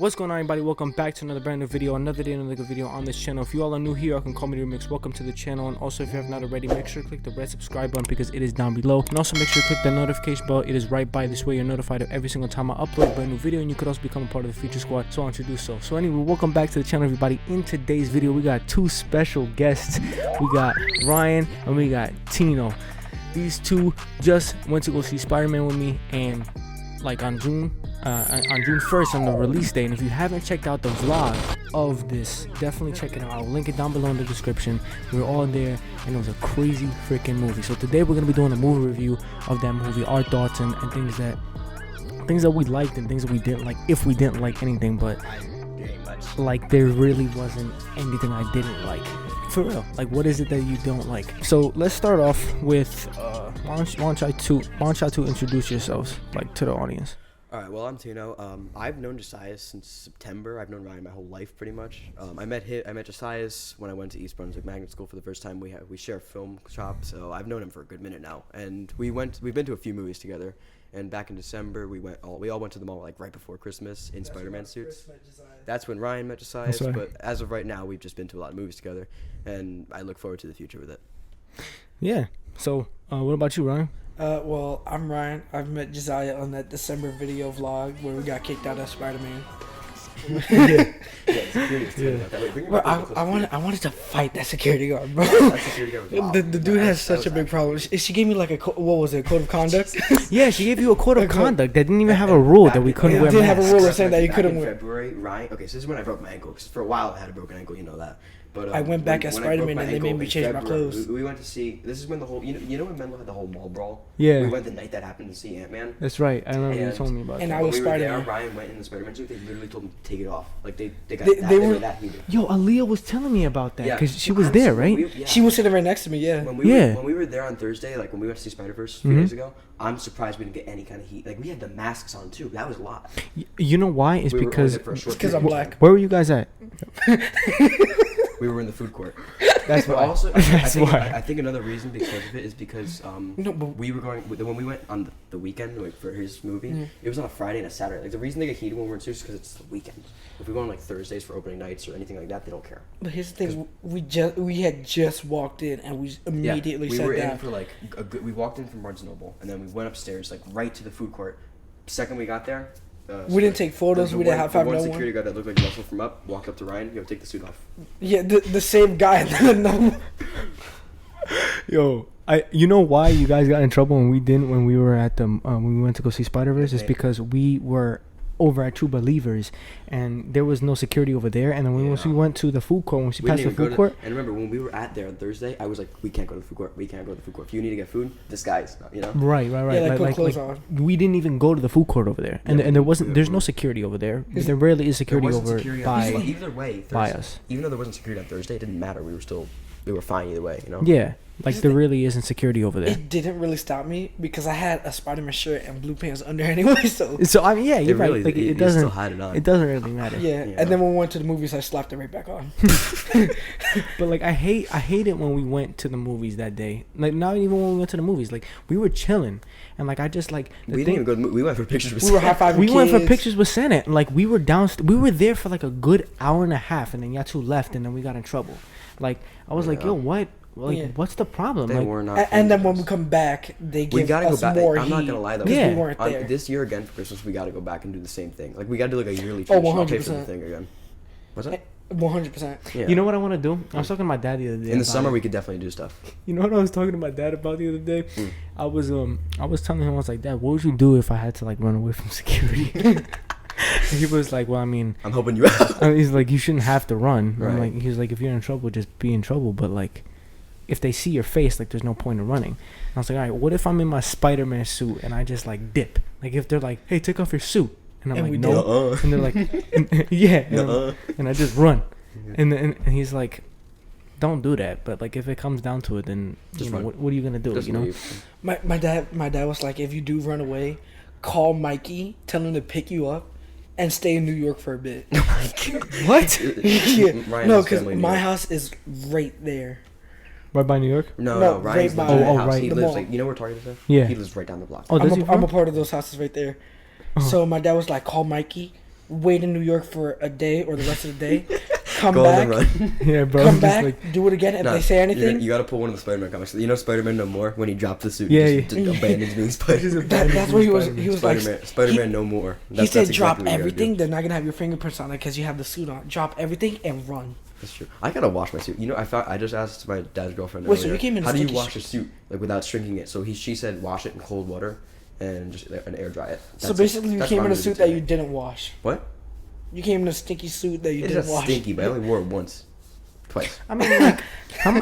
What's going on, everybody? Welcome back to another brand new video, another day, another good video on this channel. If you all are new here, Arkham Comedy Remix, welcome to the channel. And also, if you have not already, make sure to click the red subscribe button because it is down below. And also make sure to click the notification bell. It is right by. This way you're notified of every single time I upload a brand new video, and you could also become a part of the feature squad, so I want you to do so. So anyway, welcome back to the channel, everybody. In today's video, we got two special guests. We got Ryan and we got Tino. These two just went to go see Spider-Man with me, and like on June 1st on the release day. And if you haven't checked out the vlog of this, definitely check it out. I'll link it down below in the description. We were all there and it was a crazy freaking movie. So today we're gonna be doing a movie review of that movie, our thoughts and things that we liked and things that we didn't like, if we didn't like anything. But like, there really wasn't anything I didn't like, for real. Like, what is it that you don't like? So let's start off with why don't y'all two introduce yourselves, like, to the audience. All right, well, I'm Tino. I've known Josias since September. I've known Ryan my whole life, pretty much. I met Josias when I went to East Brunswick Magnet School for the first time. We share a film shop, so I've known him for a good minute now. And we've been to a few movies together. And back in December, we all went to the mall like right before Christmas in Spider-Man suits. That's when Ryan met Josias. Right. But as of right now, we've just been to a lot of movies together, and I look forward to the future with it. Yeah. So what about you, Ryan? Well, I'm Ryan. I've met Josiah on that December video vlog where we got kicked out of Spider-Man. Bro, I wanted to fight that security guard, bro. The dude has such a big problem. She gave me like a code of conduct. Yeah, she gave you a code of conduct that didn't even have a rule that we couldn't wear Didn't have a masks. rule saying that you couldn't wear. In February, Ryan. Okay, so this is when I broke my ankle. Because for a while I had a broken ankle, you know that. But I went back as Spider-Man and they made me change my clothes. We went to see. This is when the whole. You know when Menlo had the whole mall brawl. Yeah. We went the night that happened to see Ant-Man. That's right. I remember you And- told me about and that. I was When we were there, Spider-Man. Ryan went in the Spider-Man suit. They literally told him to take it off. Like they were- were that heated. Yo, Aaliyah was telling me about that Yeah. because she was there, right? She was sitting right next to me, yeah. When we Yeah. when we were there on Thursday, like when we went to see Spider-Verse a few days ago, I'm surprised we didn't get any kind of heat. Like we had the masks on too. That was a lot. You know why? It's We were only because there for a short Because I'm period. black. where were you guys at? We were in the food court. That's But why. also, That's why. I think another reason because of it is because No, but- we were going when we went on the weekend like for his movie. It was on a Friday and a Saturday. Like the reason they get heated when we're in suits is because it's the weekend. If we go on like Thursdays for opening nights or anything like that, they don't care. But here's the thing: we had just walked in and we immediately we sat were down. in for like we walked in from Barnes & Noble and then we went upstairs like right to the food court. Second we got there. We didn't take photos, we didn't high five one no one. security guard that looked like Russell from Up walked up to Ryan. Yo, take the suit off. Yeah, the same guy. No. Yo, you know why you guys got in trouble when we didn't, when we were at the when we went to go see Spider-Verse? Is because we were over at True Believers and there was no security over there. And then once we went to the food court, once we passed the food court, and remember when we were at there on Thursday, I was like, we can't go to the food court. We can't go to the food court. If you need to get food, this guy's, you know. right. Yeah, like put clothes on. We didn't even go to the food court over there, and Yeah, and there's no security over there. There rarely is security over by. either way. by us. Even though there wasn't security on Thursday, it didn't matter. We were fine either way, you know. Yeah, like Here's the there thing. really isn't security over there. It didn't really stop me because I had a Spider-Man shirt and blue pants under anyway. So So I mean, yeah, you're really- right. Like you it doesn't. still had it on. It doesn't really matter. yeah. Yeah. And then when we went to the movies, I slapped it right back on. But like I hate it when we went to the movies that day. Like not even when we went to the movies. Like we were chilling, and like I just like the We thing- didn't even go. We went for pictures with. We were Sam. high-fiving we went for kids. pictures with Santa, and like we were we were there for like a good hour and a half, and then y'all two left, and then we got in trouble. Like I was like, Yeah. yo, what? Like Yeah. what's the problem? They Like were not. And then paying when we us. come back, they We give gotta go us back. more I'm heat. not gonna lie though. Yeah. we weren't there. This year again for Christmas, we gotta go back and do the same thing. Like we gotta do like a yearly Oh, tradition. I'll pay for the 100%. thing again. What's that? 100%. Yeah. You know what I want to do? I was talking to my dad the other day. In the about summer, it. we could definitely do stuff. You know what I was talking to my dad about the other day? I was telling him, I was like, Dad, what would you do if I had to like run away from security? And he was like, well, I mean, I'm hoping you out. he's like, you shouldn't have to run. Right. I'm like, he's like, if you're in trouble, just be in trouble. But like, if they see your face, like, there's no point in running. And I was like, all right, what if I'm in my Spider-Man suit and I just like dip? Like, if they're like, hey, take off your suit, and I'm And like, we no, did. and they're like, yeah, and I just run, and he's like, don't do that. But like, if it comes down to it, then Just you know, run. what are you gonna do? Just You know? leave. My dad was like, if you do run away, call Mikey, tell him to pick you up, and stay in New York for a bit. What? Yeah. Ryan No, has because family in New my York. house is right there. Right by New York? No, No, Ryan's right lives by- in Oh, the house. right. He The lives mall. like, you know where Target is? At? Yeah. He lives right down the block. Oh, does he? I'm a part of those houses right there. Uh-huh. So my dad was like, call Mikey, wait in New York for a day or the rest of the day, come Go on back, the run. Yeah, bro. come just back, like, do it again. If Nah, they say anything, you gotta pull one of the Spider-Man comics. You know Spider-Man No More when he dropped the suit. Yeah, he just abandons being Spider-Man. that's what he was. He was like, Spider-Man No More. he said, drop exactly what you gotta everything. do. They're not gonna have your fingerprints on it because you have the suit on. Drop everything and run. That's true. I gotta wash my suit. You know, I just asked my dad's girlfriend Wait, so earlier, you came in a how do you sticky wash a suit like without shrinking it? So she said wash it in cold water and just and air dry it. So That's basically, you that's came what in I'm a gonna do suit that today. you didn't wash. What? You came in a stinky suit that you It's didn't not wash. stinky, but I only wore it once, twice. I mean, like,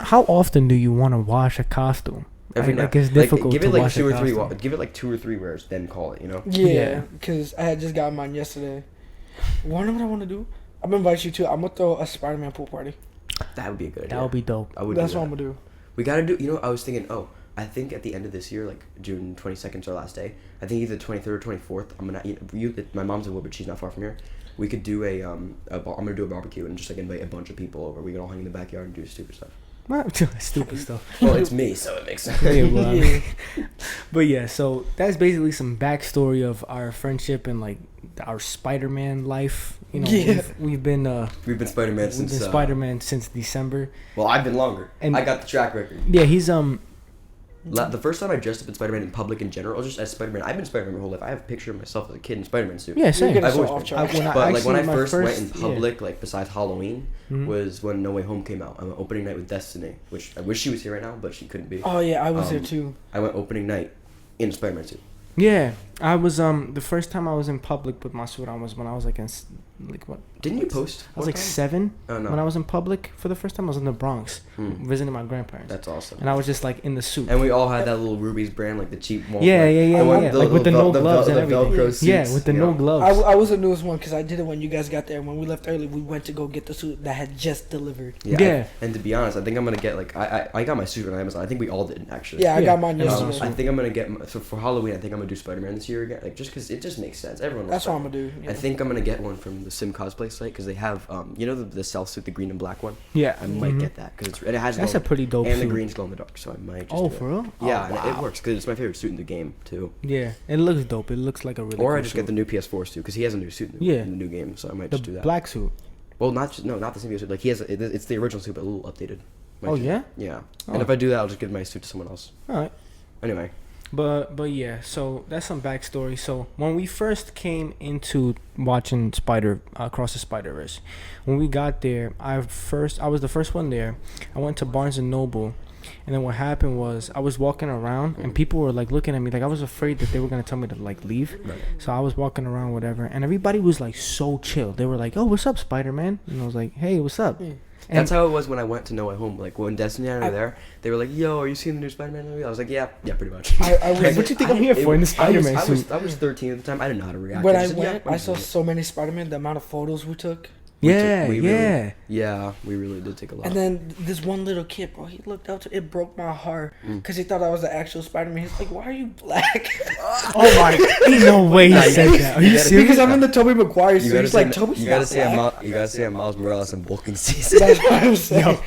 how often do you want to wash a costume? Every Like, night. it's difficult give to it like wash two a or three. costume. Give it like 2 or 3 wears, then call it. You know. Yeah, Yeah. because I had just got mine yesterday. Wanna know what I want to do? I'm gonna invite you to. I'm gonna throw a Spider-Man pool party. That would be a good idea. That would be dope. I would. That's do what I'm that. gonna do. We gotta do. You know, I was thinking. Oh, I think at the end of this year, like June 22nd is our last day. I think either 23rd or 24th. I'm gonna. My mom's in Woodbridge. She's not far from here. We could do I'm gonna do a barbecue and just like invite a bunch of people over. We can all hang in the backyard and do stupid stuff. Stupid stuff. Well, it's me, so it makes sense. Yeah, well, I mean- Yeah. But yeah, so that's basically some backstory of our friendship and like our Spider-Man life. You know, Yeah. we've been We've been Spider-Man we've since. been Spider-Man since December. Well, I've been longer. And- I got the track record. Yeah, he's The first time I dressed up in Spider-Man in public in general, just as Spider-Man. I've been Spider-Man my whole life. I have a picture of myself as a kid in Spider-Man suit. yeah, same. You're I've so always off been. track. when I But like when I actually, my first went in first- yeah. public, like besides Halloween, Mhm. was when No Way Home came out. I went opening night with Destiny, which I wish she was here right now, but she couldn't be. Oh yeah, I was there Um, too. I went opening night in a Spider-Man suit. Yeah, I was the first time I was in public with my suit on was when I was like like what? Didn't you post? I was one like time? 7 Oh no, when I was in public for the first time. I was in the Bronx Hmm. visiting my grandparents, That's awesome. and I was just like in the suit. And we all had that little Ruby's brand, like the cheap one. Yeah, like, yeah, yeah, the one- yeah. Like with the no gloves and the everything. Velcro suits, Yeah, with the you no know. gloves. I was the newest one because I did it when you guys got there. When we left early, we went to go get the suit that had just delivered. Yeah. And to be honest, I think I'm gonna get like I got my suit on Amazon. I think we all did actually. Yeah, I Yeah. got mine Um, yesterday. I think I'm gonna get so for Halloween. I think I'm gonna do Spider-Man this year again, like just because it just makes sense. Everyone. That's what I'm Spider-Man. gonna do. I think I'm gonna get one from the Sim Cosplay site because they have you know the stealth suit, the green and black one. Yeah, I might mhm. get that because it has That's glow, a pretty dope and suit. the green's glow in the dark, so I might. Just Oh, do it. for real? Yeah, Oh, and it wow. works because it's my favorite suit in the game too. Yeah, it looks dope. It looks like a really. Or cool I just suit. get the new PS4 suit because he has a new suit in the, Yeah. in the new game, so I might the just do that. black suit. Well, not the same suit. Like he has, it's the original suit, but a little updated. Might Oh just- yeah. Yeah. Oh. And if I do that, I'll just give my suit to someone else. All right. Anyway, But yeah, so that's some backstory. So when we first came into watching Across the Spider-Verse, when we got there, I was the first one there. I went to Barnes and Noble, and then what happened was I was walking around and people were like looking at me like I was afraid that they were gonna tell me to like leave. right. So I was walking around whatever, and everybody was like so chill. They were like, "Oh, what's up, Spider-Man?" And I was like, "Hey, what's up?" Yeah. And That's how it was when I went to No Way Home. Like when Destiny and I I- were there, they were like, "Yo, are you seeing the new Spider-Man movie?" I was like, "Yeah, pretty much." I was Like, what you think I'm here for in the Spider-Man suit? I was 13 at the time. I didn't know how to react. when I just said, went, "Yeah, I I'm saw doing it." so many Spider-Man. The amount of photos we took, Yeah, we really- yeah. Yeah, we really did take a lot. and then this one little kid, bro, he looked out to it, broke my heart Mm. because he thought I was the actual Spider-Man. He's like, "Why are you black?" Oh my! Ain't no way he Nah, you said gotta- that. Are you you gotta- serious? because I'm in the Tobey Maguire you suit. gotta He's say, like, "Tobey's you gotta not say, black." you gotta say, Miles Morales and Bulking season. That's what I'm saying. Yo.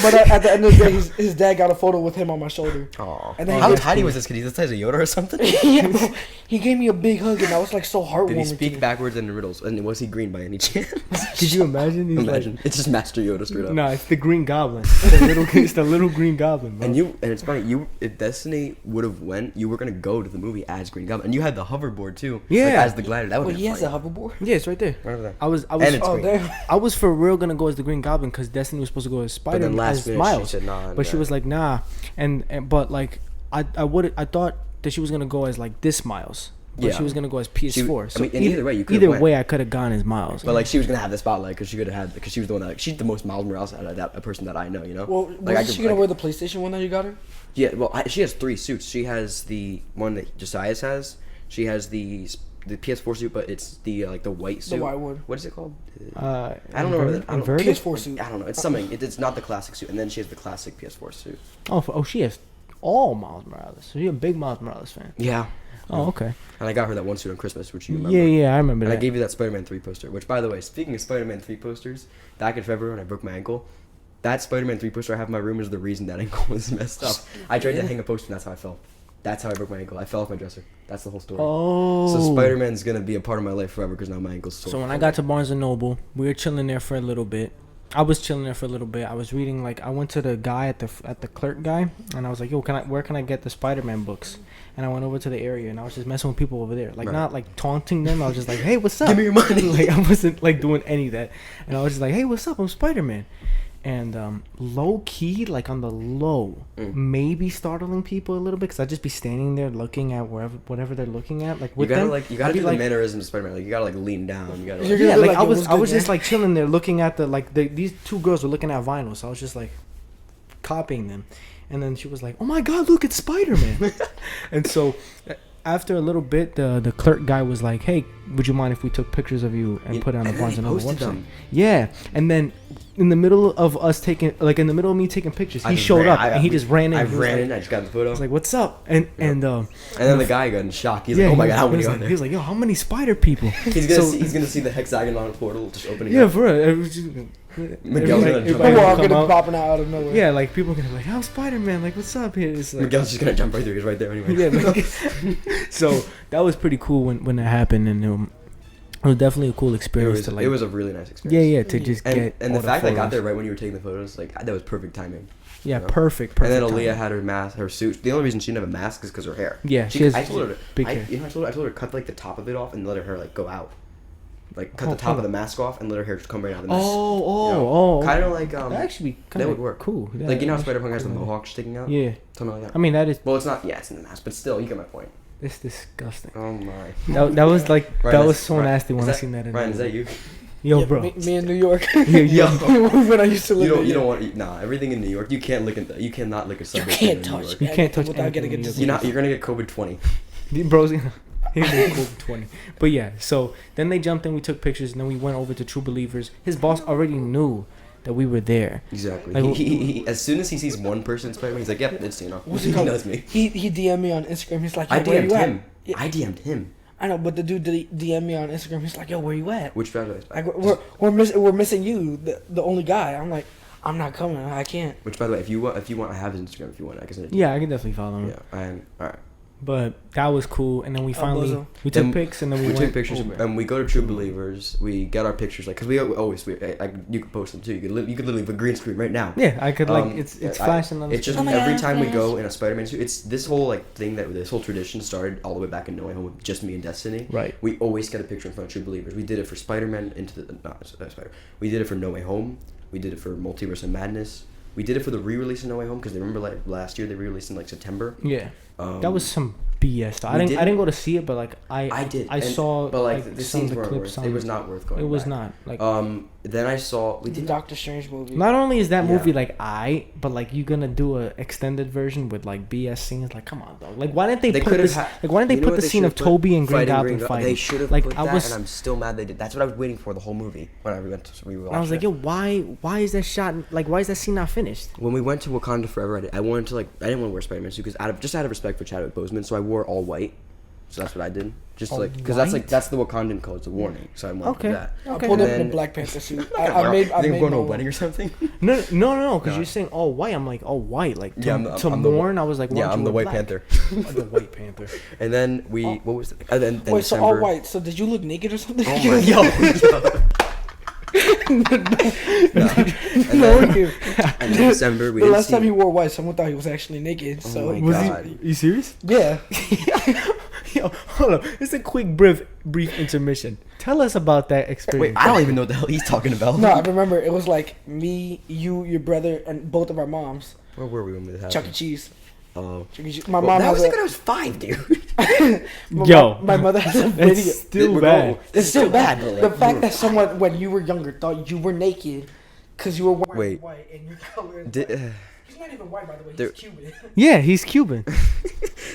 But at the end of the day, his dad got a photo with him on my shoulder. Aw. And then How he- tiny was this kid? He's the size of Yoda or something? Yeah, bro. He gave me a big hug, and that was like so heartwarming. Did he to speak me. backwards in riddles? And was he green by any chance? Could you imagine? He's Imagine. It's just Master Yoda straight like, up. no, it's the Green Goblin. It's the little Green Goblin, bro. And it's funny, if Destiny would have went, you were gonna go to the movie as Green Goblin, and you had the hoverboard too. Yeah. Like, as the glider. That would Wait, be he has a hoverboard. yeah, it's right there. Right over there. I was, And it's Oh, green. damn. I was for real gonna go as the Green Goblin because Destiny was supposed to go as But then Spider-Man last as minute Miles. she said nah. But she was like, nah, and but like I thought that she was gonna go as like this Miles, but Yeah. she was gonna go as PS4. I mean, and either way, you could've either went. way I could have gone as Miles. But like she was gonna have the spotlight because she could have had because she was the one that she's the most Miles Morales out of that a person that I know, you know. Well, Like, I wasn't could- she gonna like- wear the PlayStation one that you got her? Yeah, well, she has 3 suits. She has the one that Josias has. She has the PS4 suit, but it's the like the white suit. The white one. What is it called? I I don't know. I don't- Inverted? PS4 suit. I don't know. It's something. It's not the classic suit, and then she has the classic PS4 suit. Oh, she has all Miles Morales. So you're a big Miles Morales fan. Yeah. Oh, okay. And I got her that one suit on Christmas, which you remember. Yeah, I remember And I that. gave you that Spider-Man 3 poster. Which, by the way, speaking of Spider-Man 3 posters, back in February when I broke my ankle, that Spider-Man 3 poster I have in my room is the reason that ankle was messed up. I tried to hang a poster, and that's how I fell. That's how I broke my ankle. I fell off my dresser. That's the whole story. Oh. So Spider-Man's gonna be a part of my life forever because now my ankle's sore. So when I got to Barnes and Noble, we were chilling there for a little bit. I was chilling there for a little bit. I was reading, like, I went to the guy at the clerk guy, and I was like, yo, where can I get the Spider-Man books? And I went over to the area, and I was just messing with people over there, like, Right. not like taunting them. I was just like, hey, what's up? Give me your money. Like, I wasn't like doing any of that, and I was just like, hey, what's up? I'm Spider-Man. And low key, like on the low, maybe startling people a little bit, because I'd just be standing there looking at whatever they're looking at, like with you gotta them. you gotta I'd be do like, the mannerisms of Spider-Man. Like you gotta like lean down. You gotta. You're Like, gonna yeah, be like like, I "Yo, was what's I was good, just man?" like chilling there, looking at these two girls were looking at vinyl, so I was just like copying them, and then she was like, "Oh my God, look, it's Spider-Man!" And so after a little bit, the clerk guy was like, "Hey, would you mind if we took pictures of you and put it on the and then Barnes he and Noble posted website?" them. Yeah, and then in the middle of us taking, like in the middle of me taking pictures, he showed up and he just ran in. I He was ran like- in. I just got the photo. I was like, "What's up?" And And then the guy got in shock. He's yeah, like, "Oh my he god, how was many like, are there?" He was like, "Yo, how many spider people?" He's gonna see the hexagon portal just opening Yeah, up. for real. Miguel's gonna jump We're all come gonna out. popping out of nowhere. Yeah, like people are gonna be like, "I'm Spider-Man." Like, what's up here? It's like, Miguel's just gonna jump right through. He's right there anyway. yeah. Like, so that was pretty cool when that happened, and it was definitely a cool experience It was to a really nice yeah, experience. yeah, to just get And all the fact that I got photos. there right when you were taking the photos, like that was perfect timing. Yeah, you know? perfect. And then timing. Aaliyah had her mask, her suit. The only reason she didn't have a mask is because her hair. Yeah, she has I told her, big hair. You know, I told her to cut like the top of it off and let her hair like go out, like cut Oh, the top oh. of the mask off and let her hair just come right out of the mask. Oh. Kind of like That actually kind that of would work. cool. Yeah, like you know how actually Spider-Punk has the cool. mohawk sticking out. Yeah, Something like that. I mean that is Well, it's not. Yeah, it's in the mask, but still, you get my point. it's disgusting. Oh my. That was like Ryan, that was is- so Ryan, nasty when is I that- seen that. In Ryan, the is that movie. you? Yo, Yeah, bro. Me in New York. Yo. When I used to live You don't. there. You don't want. Nah, everything in New York, you can't lick. You cannot lick a You subway. can't in New touch. York. You can't touch without getting a anything in disease. New York. You're gonna get COVID-20. Bro's gonna he's gonna go 20. But yeah, so then they jumped in, we took pictures, and then we went over to True Believers. His boss already knew that we were there. Exactly. Like, He as soon as he sees one person in Spider-Man, he's like, "Yep, it's What's it he called? knows me." He DM'd me on Instagram. He's like, yo, I where DM'd you at? him. Yeah. I DM'd him. I know, but the dude DM'd me on Instagram. He's like, yo, where you at? Which bad boy? Like, we're missing you, the only guy. I'm like, I'm not coming. I can't. Which, by the way, if you want, I have his Instagram. If you want, I can send it. to Yeah, I can definitely follow him. you. Yeah. And all right. But that was cool. And then we finally Bozo. we took Then pics, and then we We went take pictures over. and we go to True Believers. We get our pictures, like, cause we always like you can post them too. You could literally have a green screen right now. Yeah, I could like it's I- flashing on the It's just screen. Oh my every God, time we flash. go in a Spider-Man suit. It's this whole like thing this whole tradition started all the way back in No Way Home with just me and Destiny. Right. We always get a picture in front of True Believers. We did it for Spider-Man into the Spider. We did it for No Way Home. We did it for Multiverse of Madness. We did it for the re-release of No Way Home because they remember like last year they re-released in like September. Yeah, Um, that was some BS. Though. I we didn't go to see it, but like I did. I and- saw but like, the some of scenes the weren't clips. worth. It was not worth going. It was back. not like. Then I saw we The did Doctor Strange movie. Not only is that Yeah. movie like but like you gonna do a extended version with like BS scenes. Like, come on, though. Like, why didn't they put could've this? ha- Like, why didn't You they know put what the they scene of should've put? Toby and Green Fighting Goblin Go- fighting? They should have like put I that, was. and I'm still mad they did. That's what I was waiting for the whole movie when I went to rewatch I was like, it. yo, why is that shot? Like, why is that scene not finished? When we went to Wakanda Forever, I wanted to I didn't want to wear Spider-Man suit because out of respect for Chadwick Boseman, so I wore all white. So that's what I did, just All because white? that's the Wakandan code. It's a warning. So I wanted to do Okay. that. I Okay. pulled up And in a then- Black Panther suit. I I made think we're going to a my wedding own. or something. No, because No. you're saying all white. I'm like, all white. Like to, Yeah, I'm the- mourn. I was like, why Yeah, don't I'm you the wear White black? Panther. I'm the White Panther. And then what was it? And then Wait, so December. all white. So did you look naked or something? Oh my yo. And No, then, you. and in December we The didn't last see. time he wore white, someone thought he was actually naked. So my Was God. he? You serious? yeah. Yo, hold up. It's a quick brief intermission. Tell us about that experience. Wait, I don't even know what the hell he's talking about. No, I remember it was like me, you, your brother, and both of our moms. Where were we when this happened? Chuck E. Cheese. Oh. Chuck E. Cheese. My Well, mom that has was a. like when I was 5, dude. Yo. my mother has a video. It's still We're bad. going- It's still bad. but, like, The we fact were that someone, when you were younger, thought you were naked because you were wearing Wait. white and your color is Did, white. He's not even white, by the way. there- He's Cuban. Yeah, he's Cuban.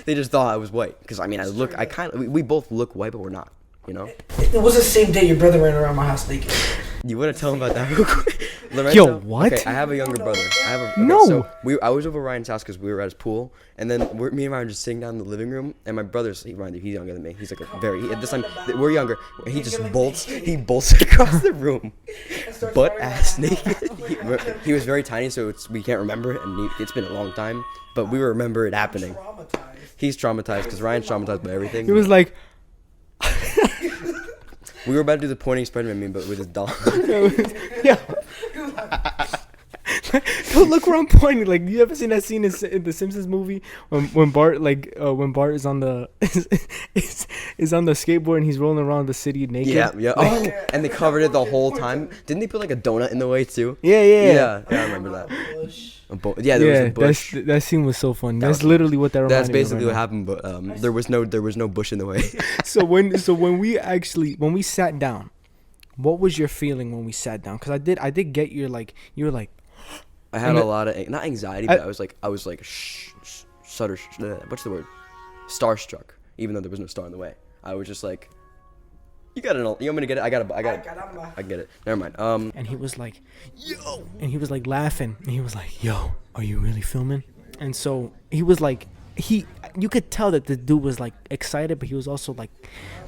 they just thought I was white because I mean I kind of we both look white but we're not. You know. It was the same day your brother ran around my house naked. You want to tell him about that real quick? Lorenzo, what? Okay, I have a younger brother. No. So I was over Ryan's house because we were at his pool, and then me and Ryan were just sitting down in the living room, and my brother's he's younger than me. He's like at this time we're younger. He just bolts across the room, butt ass naked. He was very tiny, so we can't remember it, and it's been a long time, but we remember it happening. He's traumatized because Ryan's traumatized by everything. He was like, We were about to do the pointing Spider-Man meme, but with his dog. yeah. Don't look where I'm pointing. Like, you ever seen that scene in the Simpsons movie when Bart when Bart is on the is on the skateboard and he's rolling around the city naked? Yeah. Oh, and they covered it the whole time. Didn't they put like a donut in the way too? Yeah. I remember that. There was a bush. That scene was so fun. That's literally what that reminded That's basically me of what happened, but there was no bush in the way. So when we sat down, what was your feeling when we sat down? Because I did get you were like. I had a lot of not anxiety, but I was like what's the word? Starstruck, even though there was no star in the way. I was just like, you want me to get it? I get it. Never mind. And he was like, yo, and he was like laughing, and he was like, yo, are you really filming? And so he was like, you could tell that the dude was like excited, but he was also like,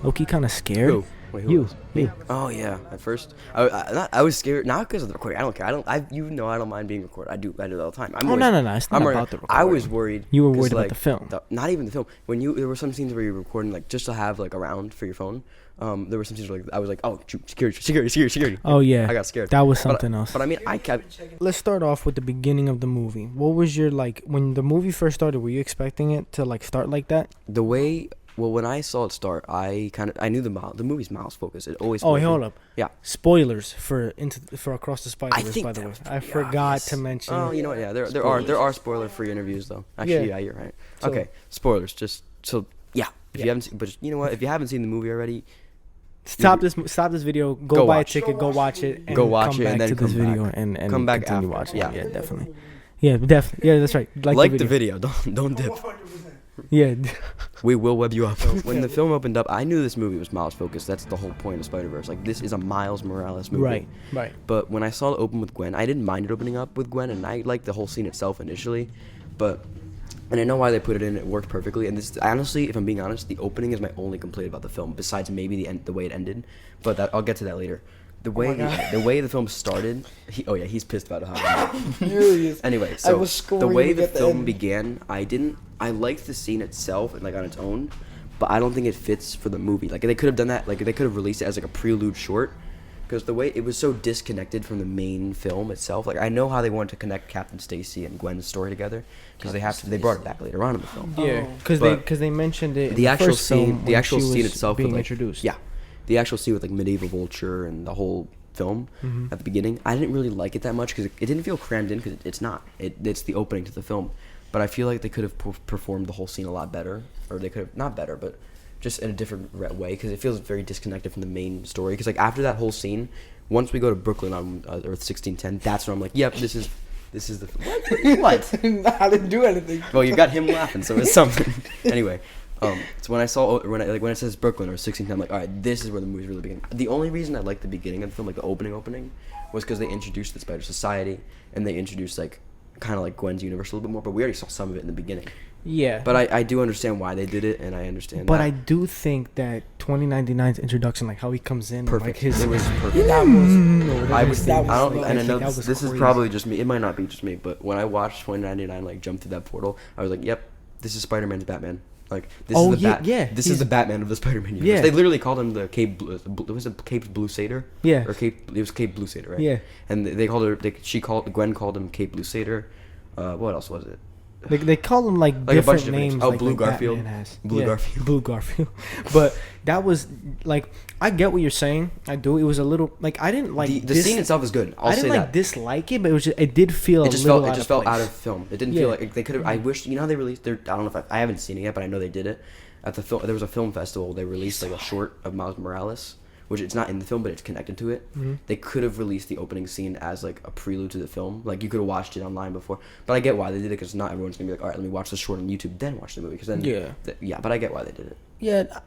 low-key kind of scared. Who? Wait, who was? Me. Oh yeah. At first, I was scared, not because of the recording. I don't care. I don't mind being recorded. I do it all the time. No. It's not about the recording. I was worried. You were worried about the film. Not even the film. There were some scenes where you were recording like just to have like around for your phone. There were some scenes where like, I was like, oh, security. Oh yeah. I got scared. That was something else. But I mean, I kept. Let's start off with the beginning of the movie. What was your when the movie first started? Were you expecting it to like start like that? When I saw it start, I knew the movie's miles focus. It always. Oh, hold up. Yeah. Spoilers for Across the Spider-Verse, by the way. I forgot to mention. Oh, you know what? Yeah, there are spoiler-free interviews though. Actually, yeah, you're right. So, okay, spoilers. Just so yeah. If you haven't, but you know what? If you haven't seen the movie already, stop this video. Go buy a ticket. Go watch it. And go watch come it, back and then to come this video back. and come back continue after. watching. Yeah, yeah, definitely. Yeah, definitely. Yeah, that's right. Like the video. Don't dip. Yeah. We will web you up. When the film opened up, I knew this movie was Miles focused. That's the whole point of Spider-Verse. Like, this is a Miles Morales movie. Right. But when I saw it open with Gwen, I didn't mind it opening up with Gwen, and I liked the whole scene itself initially. And I know why they put it in. It worked perfectly. And this, honestly, if I'm being honest, the opening is my only complaint about the film, besides maybe the way it ended. But I'll get to that later. The way the film started, he's pissed about it. Anyway, so the way the film began, I liked the scene itself and like on its own, but I don't think it fits for the movie. Like, they could have done that. Like, they could have released it as like a prelude short, because the way it was so disconnected from the main film itself. Like, I know how they wanted to connect Captain Stacy and Gwen's story together, because they brought it back later on in the film. Yeah, because they mentioned it. The in actual first scene, film itself, being with, like, introduced. Yeah, the actual scene with like medieval Vulture and the whole film at the beginning, I didn't really like it that much because it didn't feel crammed in, because it's not. It's the opening to the film, but I feel like they could have performed the whole scene a lot better, or they could have not better, but just in a different way, because it feels very disconnected from the main story. Because like after that whole scene, once we go to Brooklyn on Earth 1610, that's when I'm like, yep, this is the what? I didn't do anything. Well, you got him laughing, so it's something. Anyway. So when it says Brooklyn or 1610, I'm like, all right, this is where the movie's really beginning. The only reason I liked the beginning of the film, like the opening, was because they introduced the Spider Society, and they introduced like kind of like Gwen's universe a little bit more. But we already saw some of it in the beginning. Yeah. But I do understand why they did it, and I understand. But I do think that 2099's introduction, like how he comes in, perfect. And, like, it was perfect. That was. I know this is probably just me. It might not be just me, but when I watched 2099 like jump through that portal, I was like, yep, this is Spider-Man's Batman. Like, this is the Batman of the Spider-Man universe. Yeah. They literally called him the Cape Blue Satyr? Yeah. Or it was Cape Blue Satyr, right? Yeah. And Gwen called him Cape Blue Satyr. What else was it? They call them like a bunch different of names. Oh, like, Blue like Garfield. Batman has. Garfield. Blue Garfield. But that was like, I get what you're saying. I do. It was a little like, I didn't like the scene itself is good. I didn't like dislike it, but it did feel it just felt out of film. It didn't feel like they could have. I wish, you know how they released I don't know if I haven't seen it yet, but I know they did it at the film. There was a film festival. They released like a short of Miles Morales, which it's not in the film, but it's connected to it. Mm-hmm. They could have released the opening scene as like a prelude to the film. Like, you could have watched it online before. But I get why they did it, because not everyone's gonna be like, all right, let me watch the short on YouTube, then watch the movie. Because then but I get why they did it. Yeah,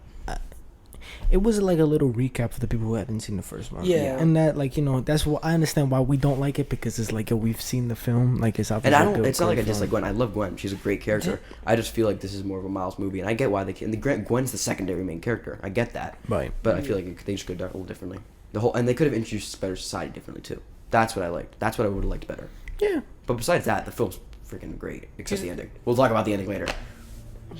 it was like a little recap for the people who hadn't seen the first one. Yeah. And that, like, you know, that's what I understand why we don't like it, because it's like, yo, we've seen the film. Like, it's obviously. And I don't. a It's not like I great dislike film. Gwen. I love Gwen. She's a great character. I just feel like this is more of a Miles movie, and I get why they can. Gwen's the secondary main character. I get that. Right. But I feel like they just could have done it a little differently. And they could have introduced Spider Society differently too. That's what I liked. That's what I would have liked better. Yeah. But besides that, the film's freaking great, except the ending. We'll talk about the ending later.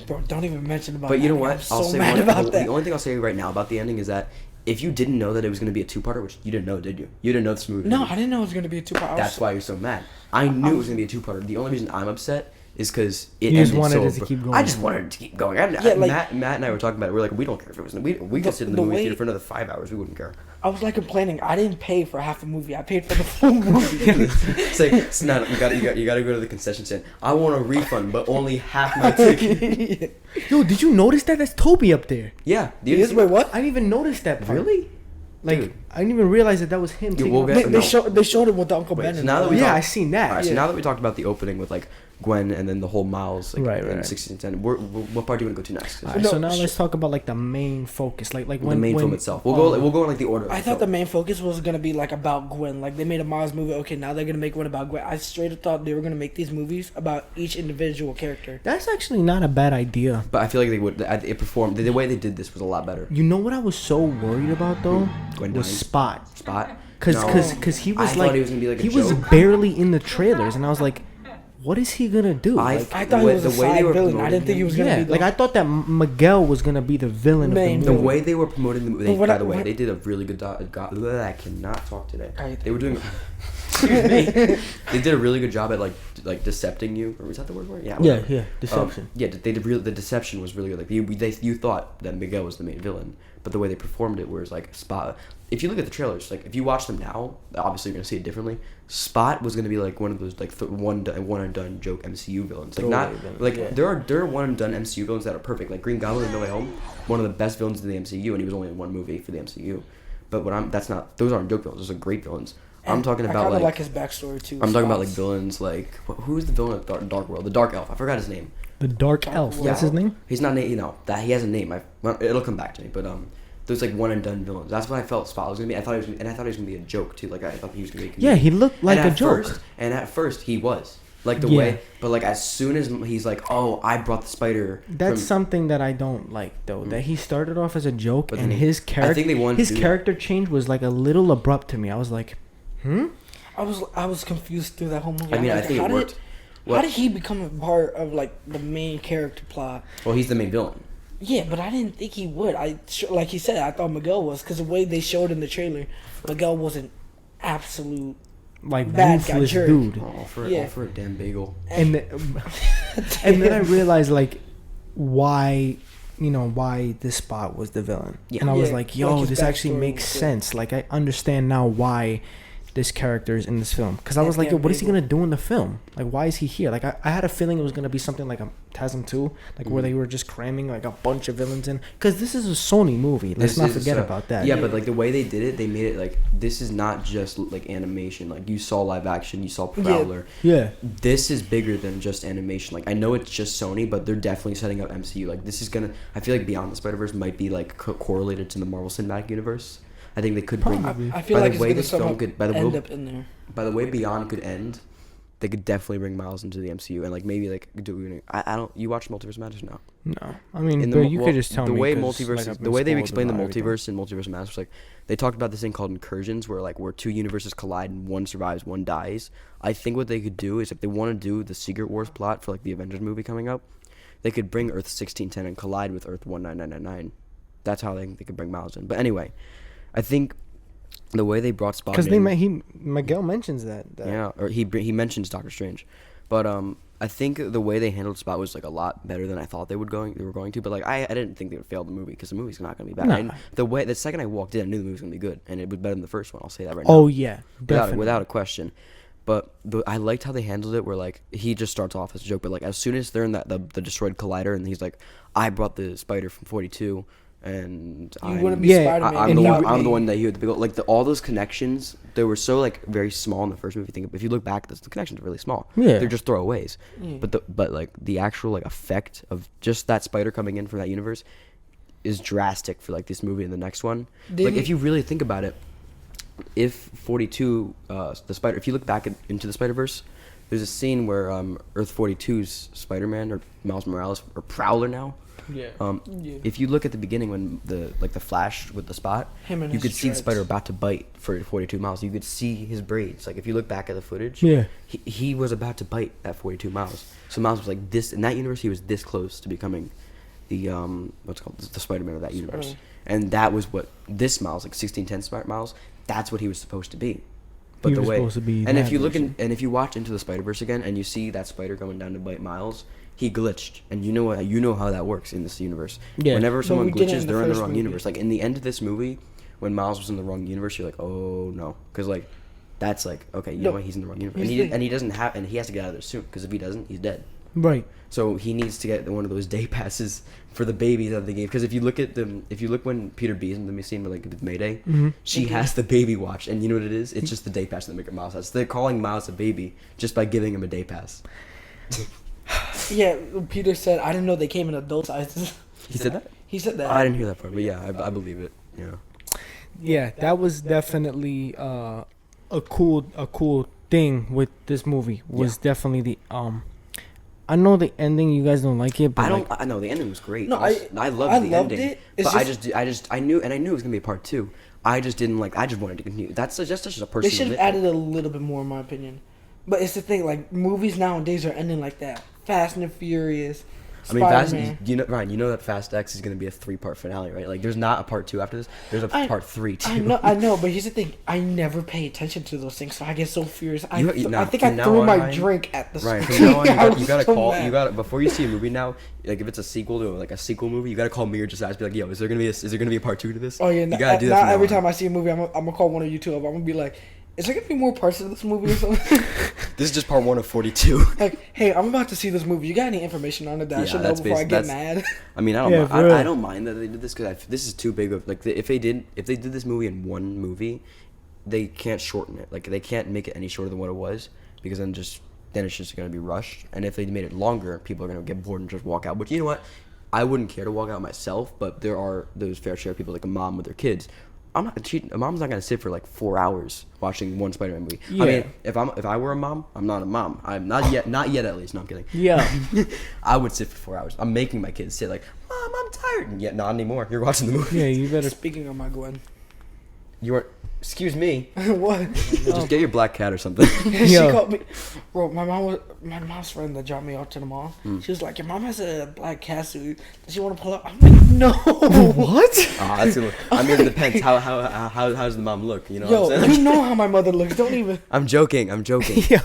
Bro, don't even mention about. But you know that. what? I'm so mad one, about that. the only thing I'll say right now about the ending is that if you didn't know that it was going to be a two-parter, which you didn't know, did you? You didn't know this movie. No, I didn't know it was gonna be a 2-part. That's why you're so mad. I knew it was going to be a two-parter. The only reason I'm upset is because it You just ended wanted so it to keep going. I just wanted it to keep going. Matt and I were talking about it. We're like, we don't care if it was. We could sit in the movie theater for another 5 hours. We wouldn't care. I was like complaining. I didn't pay for half a movie. I paid for the full movie. It's like, it's not, you gotta go to the concession stand. I want a refund, but only half my ticket. Yo, did you notice that? That's Toby up there. Yeah. Yes, wait, what? I didn't even notice that part. Really? Like, Dude. I didn't even realize that was him. taking we'll off- get- They showed it with the Uncle Wait, Ben. so and now that all we yeah, talk- I seen that. Alright, so yeah. now that we talked about the opening with like Gwen and then the whole Miles, like, Right, in right. 1610, what part do you want to go to next? 'Cause Alright, No, so now sh- let's talk about like the main focus, like the when main when, film itself. We'll go in like the order. Of I the thought the film. main focus was gonna be like about Gwen. Like they made a Miles movie. Okay, now they're gonna make one about Gwen. I straight up thought they were gonna make these movies about each individual character. That's actually not a bad idea. But I feel like they would. It performed. The way they did this was a lot better. You know what I was so worried about though? Gwen Was dying? Spot. Spot. Cause, No. cause he I was thought like, he was gonna be like a he was joke. barely in the trailers, and I was like, what is he gonna do? Like, I thought he was a side villain. I didn't think he was gonna yeah, be the like I thought that Miguel was gonna be the villain Main of the The movie. way they were promoting the movie, But what by I- the way, what- they did a really good. I cannot talk today. Alright. They were doing. Excuse me. They did a really good job at like decepting you. Or was that the word for it? Yeah. Yeah, whatever. yeah, deception. Yeah, they did. The deception was really good. Like you thought that Miguel was the main villain, but the way they performed it was like Spot. If you look at the trailers, like if you watch them now, obviously you're gonna see it differently. Spot was gonna be like one of those like one and done joke MCU villains. Like not Throwaway villain, like yeah. there are one and done MCU villains that are perfect. Like Green Goblin in No Way Home, one of the best villains in the MCU, and he was only in one movie for the MCU. But those aren't joke villains. Those are great villains. I'm talking I about kinda like like his backstory too. I'm talking about like Spots. villains like who's the villain of Dark World? The Dark Elf. I forgot his name. The Dark Elf. Yeah. What's his name? He's not that he has a name. It'll come back to me. But those like one and done villains. That's what I felt Spot was gonna be. I thought he was gonna be a joke too. Like I thought he was gonna be. Yeah, he looked like a joke. And at first he was like the Yeah. way, but like as soon as he's like, oh, I brought the spider. That's from, something that I don't like though. That he started off as a joke, But and then his character, think they wanted to his do that. character change was like a little abrupt to me. I was like, I was confused through that whole movie. I mean, I'm I like, think how it did- worked. How did he become a part of like the main character plot? Well, he's the main villain. Yeah, but I didn't think he would. Like he said, I thought Miguel was because the way they showed in the trailer, Miguel was an absolute. like Bad guy ruthless jerk. dude. All for a damn bagel. And and then I realized like why this Spot was the villain. Yeah. And I was Yeah, like, like yo, his this actually backstory makes was good. sense. Like I understand now why this character is in this film. Because I was like, yo, Damn what is he Bagel. gonna do in the film? Like, why is he here? Like I had a feeling it was gonna be something like a TASM 2, like where they were just cramming like a bunch of villains in. Because this is a Sony movie. Let's This not is, forget about that. Yeah, but like the way they did it, they made it like this is not just like animation. Like you saw live action, you saw Prowler. Yeah. This is bigger than just animation. Like I know it's just Sony, but they're definitely setting up MCU. Like this is gonna. I feel like Beyond the Spider-Verse might be like correlated to the Marvel Cinematic Universe. I think they could bring. Probably. I feel By like the it's way gonna this film somehow could- by the end will- up in there. By the way, Beyond could end. They could definitely bring Miles into the MCU and like maybe like do. I don't. You watch Multiverse of Madness now? No, I mean, In but the, you well, could just tell the me. way 'cause, multiverse, like, I've the been way they spoiled explain the about everything. multiverse in Multiverse of Madness was like they talked about this thing called incursions, where two universes collide and one survives, one dies. I think what they could do is if they want to do the Secret Wars plot for like the Avengers movie coming up, they could bring Earth 1610 and collide with Earth 19999. That's how they could bring Miles in. But anyway, I think the way they brought Spot Because in, Miguel mentions that. yeah, or he mentions Doctor Strange, but I think the way they handled Spot was like a lot better than I thought they were going to. But like I didn't think they would fail the movie because the movie's not going to be bad. No. And the second I walked in, I knew the movie was going to be good, and it was better than the first one. I'll say that right Oh now. yeah, definitely. Without a question. But I liked how they handled it. Where like he just starts off as a joke, but like as soon as they're in the destroyed collider, and he's like, "I brought the spider from 42." And You wouldn't be Spider-Man I'm the without one. I'm me. the one that he would like all those connections. They were so like very small in the first movie. If you look back, the connections are really small. Yeah. They're just throwaways. Yeah. But like the actual like effect of just that spider coming in from that universe, is drastic for like this movie and the next one. Did Like he- if you really think about it, if 42 if you look back into the Spider-Verse, there's a scene where Earth 42's Spider-Man or Miles Morales or Prowler now. Yeah. Yeah. If you look at the beginning when the Flash with the spot, Him and you his could see the dreads. spider about to bite for 42 miles. You could see his braids. Like if you look back at the footage, Yeah. he was about to bite at 42 miles. So Miles was like this in that universe. He was this close to becoming the what's it called the Spider-Man of that universe. Spider-Man. And that was what this Miles, like 1610 Smart Miles. That's what he was supposed to be. But He the was way supposed to be and that if you look version. and if you watch Into the Spider-Verse again and you see that spider going down to bite Miles, he glitched, and you know how that works in this universe. Yeah. Whenever But someone we did it glitches, in the they're in the first wrong movie. universe. Like in the end of this movie, when Miles was in the wrong universe, you're like, oh no, because like that's like okay, you No, know what? He's in the wrong universe, here's and the thing. he doesn't have, and he has to get out of there soon, because if he doesn't, he's dead. Right. So he needs to get one of those day passes for the baby that they gave. Because if you look when Peter B's in the scene with like with Mayday, she has the baby watch, and you know what it is? It's just the day pass that make Miles has. They're calling Miles a baby just by giving him a day pass. Yeah, Peter said, I didn't know they came in adult sizes. He said that? He said that. I didn't hear that part, but yeah, I believe it. Yeah. Yeah, that was definitely a cool thing with this movie. Was definitely the I know the ending. You guys don't like it, but I know the ending was great. No, I loved I the loved ending. it. It's But just- I knew it was gonna be a part 2. I just didn't like. I just wanted to continue. That's just a personal. They should have nitpick. added a little bit more, in my opinion. But it's the thing, like, movies nowadays are ending like that. Fast and Furious, I mean, Fast. Spider-Man. You know, Ryan. You know that Fast X is gonna be a 3-part finale, right? Like, there's not a part 2 after this. There's a part 3 too. I know, but here's the thing. I never pay attention to those things, so I get so furious. I think from I now threw on, my Ryan- drink at the Ryan, screen. from now on, I was you gotta so call. mad. You gotta before you see a movie now. Like, if it's a sequel to like a sequel movie, you gotta call me or just ask, be like, "Yo, is there gonna be a part 2 to this?" Oh yeah, you gotta do that. now from every now on. time I see a movie, I'm gonna call one of you two up. I'm gonna be like, "Is there gonna be more parts of this movie or something?" This is just part 1 of 42. Like, hey, I'm about to see this movie. You got any information on it that I Yeah, should know that's before I basi- get that's- mad? I mean, I don't. Yeah, mi- for real. I don't mind that they did this because this is too big of like if they did this movie in one movie, they can't shorten it. Like they can't make it any shorter than what it was because then it's just gonna be rushed. And if they made it longer, people are gonna get bored and just walk out. Which you know what, I wouldn't care to walk out myself, but there are those fair share of people like a mom with their kids. I'm not cheating. A mom's not gonna sit for like 4 hours watching one Spider-Man movie. Yeah. I mean, if I were a mom, I'm not a mom. I'm not yet at least. No, I'm kidding. Yeah. I would sit for 4 hours. I'm making my kids sit like, Mom, I'm tired. And yet not anymore. You're watching the movie. Yeah, you better. Speaking of my Gwen, You are. Excuse me. what? Just get your black cat or something. She Yo. called me, bro. My mom's friend that dropped me off to the mall. She was like, "Your mom has a black cat suit. Does she want to pull up?" I'm like, "No." What? That's gonna, I mean, it depends. How does the mom look? You know what I'm Yo, saying? you know how my mother looks. Don't even. I'm joking. Yeah.